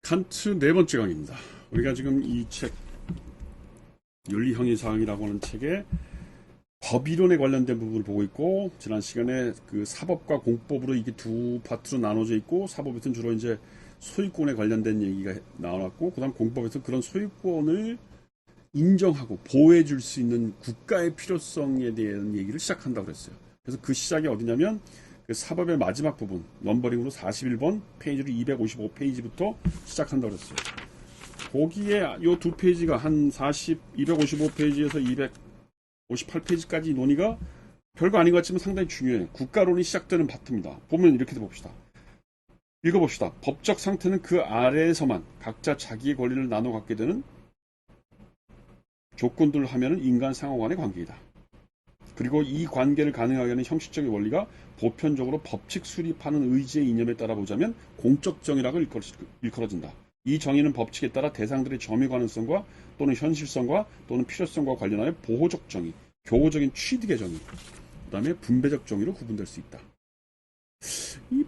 칸트 네 번째 강의입니다. 우리가 지금 이 책, 윤리형이사항이라고 하는 책에 법이론에 관련된 부분을 보고 있고, 지난 시간에 그 사법과 공법으로 이게 두 파트로 나눠져 있고, 사법에서는 주로 이제 소유권에 관련된 얘기가 나왔고, 그 다음 공법에서 그런 소유권을 인정하고 보호해 줄 수 있는 국가의 필요성에 대한 얘기를 시작한다고 그랬어요. 그래서 그 시작이 어디냐면, 그 사법의 마지막 부분, 넘버링으로 41번, 페이지로 255페이지부터 시작한다고 그랬어요. 거기에 요 두 페이지가 한 255페이지에서 258페이지까지 논의가 별거 아닌 것 같지만 상당히 중요해요. 국가론이 시작되는 파트입니다. 보면 이렇게 봅시다. 읽어봅시다. 법적 상태는 그 아래에서만 각자 자기의 권리를 나눠 갖게 되는 조건들을 하면은 인간 상호 간의 관계이다. 그리고 이 관계를 가능하게 하는 형식적인 원리가 보편적으로 법칙 수립하는 의지의 이념에 따라 보자면 공적 정의라고 일컬어진다. 이 정의는 법칙에 따라 대상들의 점유 가능성과 또는 현실성과 또는 필요성과 관련하여 보호적 정의, 교호적인 취득의 정의, 그 다음에 분배적 정의로 구분될 수 있다.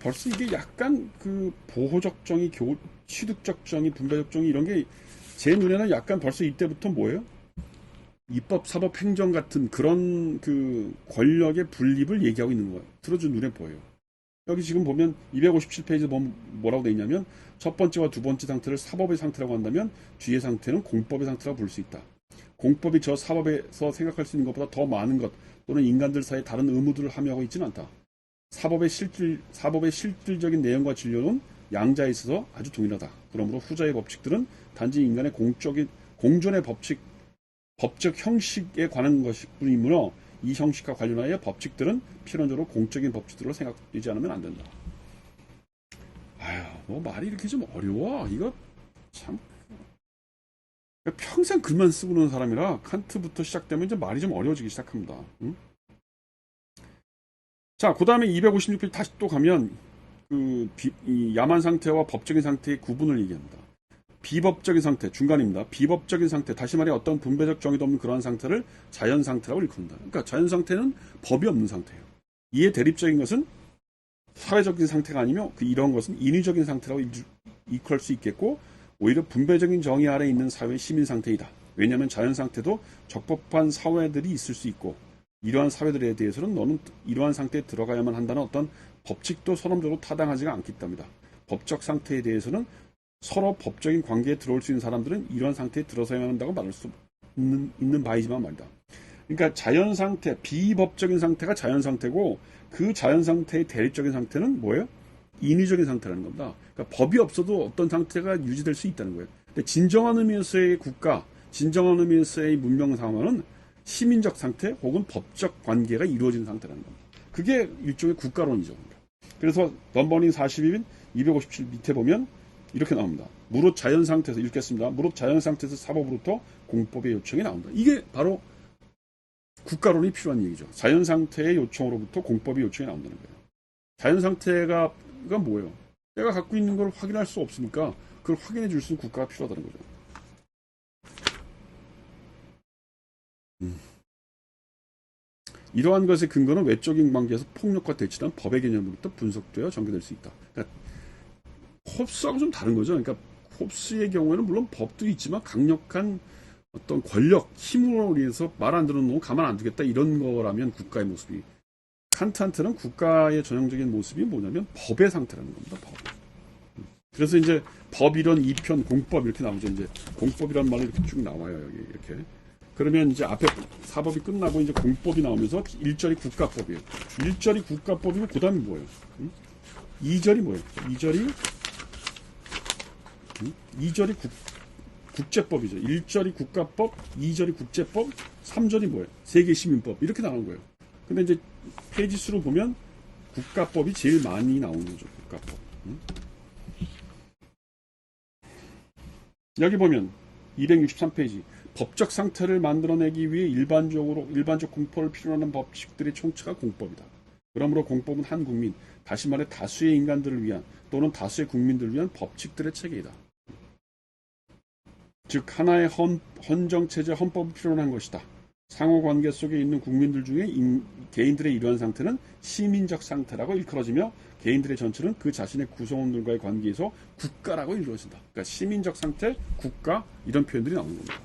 벌써 이게 약간 그 보호적 정의, 취득적 정의, 분배적 정의 이런 게 제 눈에는 약간 벌써 이때부터 뭐예요? 입법, 사법, 행정 같은 그런 그 권력의 분립을 얘기하고 있는 거예요. 들어준 눈에 보여요. 여기 지금 보면 257페이지 뭐라고 돼 있냐면 첫 번째와 두 번째 상태를 사법의 상태라고 한다면 뒤의 상태는 공법의 상태라고 부를 수 있다. 공법이 저 사법에서 생각할 수 있는 것보다 더 많은 것 또는 인간들 사이에 다른 의무들을 함유하고 있지는 않다. 사법의 실질적인 내용과 진료는 양자에 있어서 아주 동일하다. 그러므로 후자의 법칙들은 단지 인간의 공존의 법적 형식에 관한 것뿐이므로 이 형식과 관련하여 법칙들은 필연적으로 공적인 법칙들로 생각되지 않으면 안 된다. 뭐 말이 이렇게 좀 어려워. 이거 참 평생 글만 쓰고 노는 사람이라 칸트부터 시작되면 이제 말이 좀 어려워지기 시작합니다. 응? 자, 그 다음에 256페이지 다시 또 가면 이 야만 상태와 법적인 상태의 구분을 얘기합니다. 비법적인 상태, 중간입니다. 비법적인 상태, 다시 말해 어떤 분배적 정의도 없는 그러한 상태를 자연 상태라고 일컫는다. 그러니까 자연 상태는 법이 없는 상태예요. 이에 대립적인 것은 사회적인 상태가 아니며 이런 것은 인위적인 상태라고 일컬을 수 있겠고, 오히려 분배적인 정의 아래 있는 사회의 시민 상태이다. 왜냐하면 자연 상태도 적법한 사회들이 있을 수 있고, 이러한 사회들에 대해서는 너는 이러한 상태에 들어가야만 한다는 어떤 법칙도 선언적으로 타당하지가 않기 때문이다. 법적 상태에 대해서는 서로 법적인 관계에 들어올 수 있는 사람들은 이러한 상태에 들어서야만 한다고 말할 수 있는 바이지만 말이다. 그러니까 자연 상태, 비법적인 상태가 자연 상태고 그 자연 상태의 대립적인 상태는 뭐예요? 인위적인 상태라는 겁니다. 그러니까 법이 없어도 어떤 상태가 유지될 수 있다는 거예요. 근데 진정한 의미에서의 국가, 진정한 의미에서의 문명 상황은 시민적 상태 혹은 법적 관계가 이루어진 상태라는 겁니다. 그게 일종의 국가론이죠. 그래서 넘버링 42인 257 밑에 보면 이렇게 나옵니다. 무릇 자연 상태에서 읽겠습니다. 무릇 자연 상태에서 사법으로부터 공법의 요청이 나온다. 이게 바로 국가론이 필요한 얘기죠. 자연 상태의 요청으로부터 공법의 요청이 나온다는 거예요. 자연 상태가 뭐예요? 내가 갖고 있는 걸 확인할 수 없으니까 그걸 확인해 줄 수 있는 국가가 필요하다는 거죠. 이러한 것의 근거는 외적인 관계에서 폭력과 대치한 법의 개념으로부터 분석되어 전개될 수 있다. 그러니까 홉스하고 좀 다른 거죠. 그러니까 홉스의 경우에는 물론 법도 있지만 강력한 어떤 권력, 힘으로 인해서 말 안 들어놓으면 가만 안 두겠다 이런 거라면 국가의 모습이, 칸트한테는 국가의 전형적인 모습이 뭐냐면 법의 상태라는 겁니다. 법. 그래서 이제 법이론 2편 공법 이렇게 나오죠. 이제 공법이란 말이 이렇게 쭉 나와요. 여기 이렇게. 그러면 이제 앞에 사법이 끝나고 이제 공법이 나오면서 1절이 국가법이에요. 1절이 국가법이고 그 다음이 뭐예요? 2절이 뭐예요? 2절이 국제법이죠. 1절이 국가법, 2절이 국제법, 3절이 뭐예요? 세계시민법 이렇게 나오는 거예요. 근데 이제 페이지 수로 보면 국가법이 제일 많이 나오는 거죠. 국가법. 여기 보면 263페이지 법적 상태를 만들어내기 위해 일반적 공포를 필요로 하는 법칙들의 총체가 공법이다. 그러므로 공법은 한 국민, 다시 말해 다수의 인간들을 위한 또는 다수의 국민들을 위한 법칙들의 체계이다. 즉 하나의 헌정체제 헌법이 필요로 한 것이다. 상호관계 속에 있는 국민들 중에 개인들의 이러한 상태는 시민적 상태라고 일컬어지며 개인들의 전체는 그 자신의 구성원들과의 관계에서 국가라고 이루어진다. 그러니까 시민적 상태, 국가 이런 표현들이 나오는 겁니다.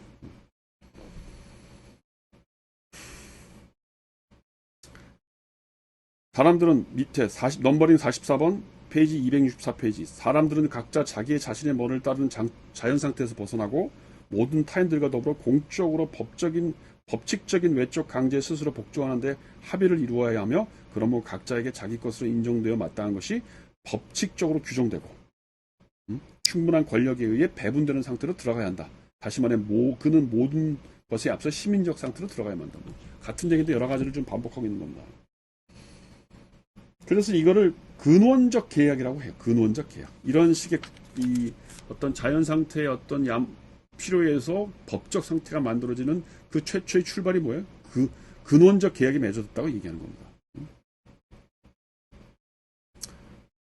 사람들은 밑에 넘버링 44번 페이지 264페이지 사람들은 각자 자기의 자신의 머리를 따르는 자연 상태에서 벗어나고 모든 타인들과 더불어 공적으로 법칙적인 외적 강제에 스스로 복종하는데 합의를 이루어야 하며 그러므로 각자에게 자기 것으로 인정되어 마땅한 것이 법칙적으로 규정되고 충분한 권력에 의해 배분되는 상태로 들어가야 한다. 다시 말해 그는 모든 것에 앞서 시민적 상태로 들어가야만 한다. 같은 얘기도 여러 가지를 좀 반복하고 있는 겁니다. 그래서 이거를 근원적 계약이라고 해요. 근원적 계약. 이런 식의 이 어떤 자연 상태의 어떤 필요해서 법적 상태가 만들어지는 그 최초의 출발이 뭐예요? 그 근원적 계약이 맺어졌다고 얘기하는 겁니다.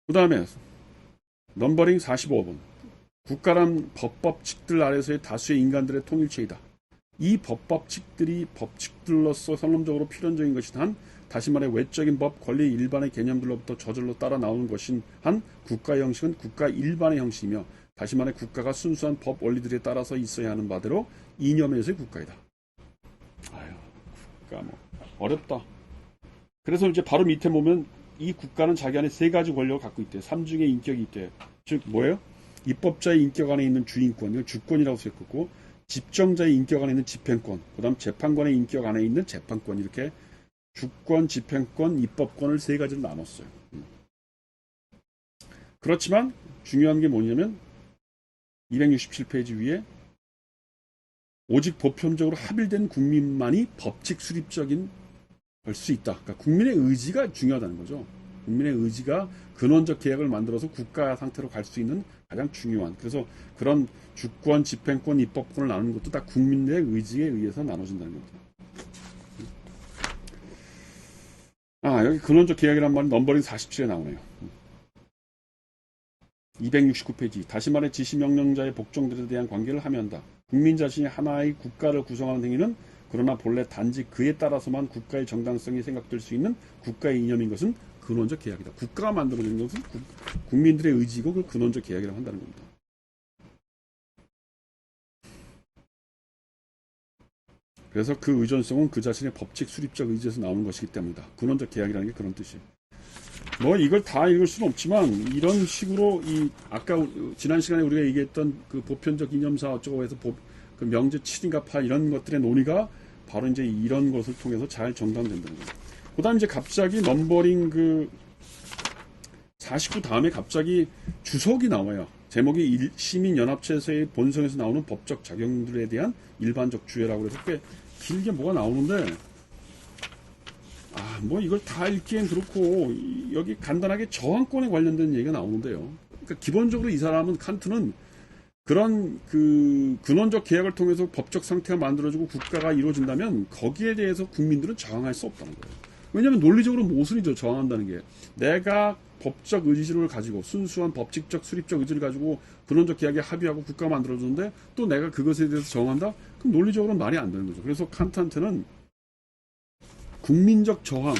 그 다음에 넘버링 45번 국가란 법칙들 아래서의 다수의 인간들의 통일체이다. 이 법칙들로서 선언적으로 필연적인 것인 한 다시 말해 외적인 법, 권리 일반의 개념들로부터 저절로 따라 나오는 것인 한 국가의 형식은 국가 일반의 형식이며 다시 말해 국가가 순수한 법 원리들에 따라서 있어야 하는 바대로 이념에서의 국가이다. 아유, 국가 어렵다. 그래서 이제 바로 밑에 보면 이 국가는 자기 안에 세 가지 권력을 갖고 있대. 삼중의 인격이 있대. 즉 뭐예요? 입법자의 인격 안에 있는 주인권, 이걸 주권이라고 쓰였고, 집정자의 인격 안에 있는 집행권, 그다음 재판관의 인격 안에 있는 재판권 이렇게 주권, 집행권, 입법권을 세 가지로 나눴어요. 그렇지만 중요한 게 뭐냐면 267페이지 위에 오직 보편적으로 합일된 국민만이 법칙 수립적인 걸 수 있다. 그러니까 국민의 의지가 중요하다는 거죠. 국민의 의지가 근원적 계약을 만들어서 국가 상태로 갈 수 있는 가장 중요한. 그래서 그런 주권, 집행권, 입법권을 나누는 것도 다 국민의 의지에 의해서 나눠진다는 겁니다. 여기 근원적 계약이란 말은 넘버링 47에 나오네요. 269페이지. 다시 말해 지시명령자의 복종들에 대한 관계를 함의한다. 국민 자신이 하나의 국가를 구성하는 행위는 그러나 본래 단지 그에 따라서만 국가의 정당성이 생각될 수 있는 국가의 이념인 것은 근원적 계약이다. 국가가 만들어진 것은 국민들의 의지고 그 근원적 계약이라고 한다는 겁니다. 그래서 그 의존성은 그 자신의 법칙 수립적 의지에서 나오는 것이기 때문이다. 근원적 계약이라는 게 그런 뜻이에요. 이걸 다 읽을 수는 없지만 이런 식으로 아까 지난 시간에 우리가 얘기했던 그 보편적 이념사 어쩌고 해서 그 명제 7인가 8 이런 것들의 논의가 바로 이제 이런 것을 통해서 잘 정당된다는 거예요. 그 다음 이제 갑자기 넘버링 49 다음에 갑자기 주석이 나와요. 제목이 시민연합체에서의 본성에서 나오는 법적 작용들에 대한 일반적 주의라고 해서 꽤 길게 뭐가 나오는데 이걸 다 읽기엔 그렇고 여기 간단하게 저항권에 관련된 얘기가 나오는데요. 그러니까 기본적으로 이 사람은 칸트는 그런 그 근원적 계약을 통해서 법적 상태가 만들어지고 국가가 이루어진다면 거기에 대해서 국민들은 저항할 수 없다는 거예요. 왜냐하면 논리적으로 모순이죠. 저항한다는 게. 내가 법적 의지를 가지고 순수한 법칙적 수립적 의지를 가지고 근원적 계약에 합의하고 국가가 만들어졌는데 또 내가 그것에 대해서 저항한다? 그럼 논리적으로는 말이 안 되는 거죠. 그래서 칸트한테는 국민적 저항,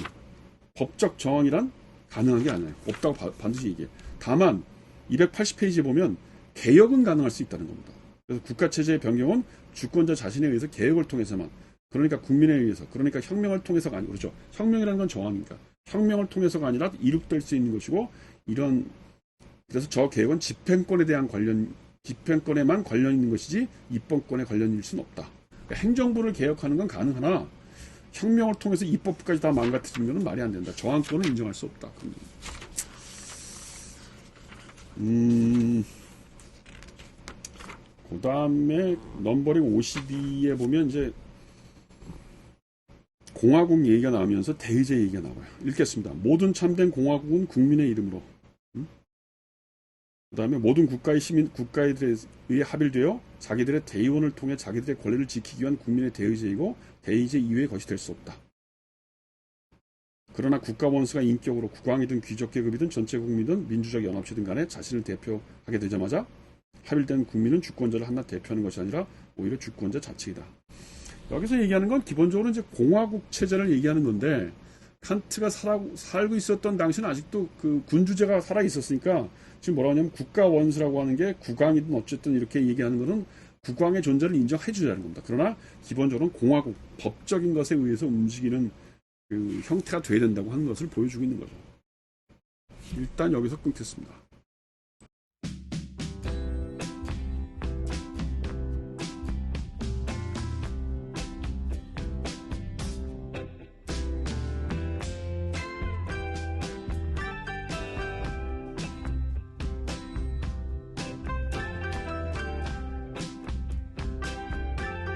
법적 저항이란 가능한 게 아니에요. 없다고 반드시 얘기해. 다만 280페이지에 보면 개혁은 가능할 수 있다는 겁니다. 그래서 국가체제의 변경은 주권자 자신에 의해서 개혁을 통해서만, 그러니까 국민에 의해서, 그러니까 혁명을 통해서가 아니고, 그렇죠. 혁명이라는 건 저항이니까. 혁명을 통해서가 아니라 이룩될 수 있는 것이고, 그래서 저 개혁은 집행권에만 관련 있는 것이지 입법권에 관련일 수는 없다. 그러니까 행정부를 개혁하는 건 가능하나 혁명을 통해서 입법부까지 다 망가뜨리는 건 말이 안 된다. 저항권은 인정할 수 없다. 그 다음에 넘버링 52에 보면 이제 공화국 얘기가 나오면서 대의제 얘기가 나와요. 읽겠습니다. 모든 참된 공화국은 국민의 이름으로, 그 다음에 모든 국가들에 의해 합일되어 자기들의 대의원을 통해 자기들의 권리를 지키기 위한 국민의 대의제이고 대의제 이외의 것이 될 수 없다. 그러나 국가 원수가 인격으로 국왕이든 귀족계급이든 전체 국민이든 민주적 연합체든 간에 자신을 대표하게 되자마자 합일된 국민은 주권자를 하나 대표하는 것이 아니라 오히려 주권자 자체이다. 여기서 얘기하는 건 기본적으로 이제 공화국 체제를 얘기하는 건데, 칸트가 살고 있었던 당시는 아직도 그 군주제가 살아 있었으니까 지금 뭐라고 하냐면 국가 원수라고 하는 게 국왕이든 어쨌든 이렇게 얘기하는 거는 국왕의 존재를 인정해 주자는 겁니다. 그러나 기본적으로는 공화국, 법적인 것에 의해서 움직이는 그 형태가 돼야 된다고 하는 것을 보여주고 있는 거죠. 일단 여기서 끊겠습니다.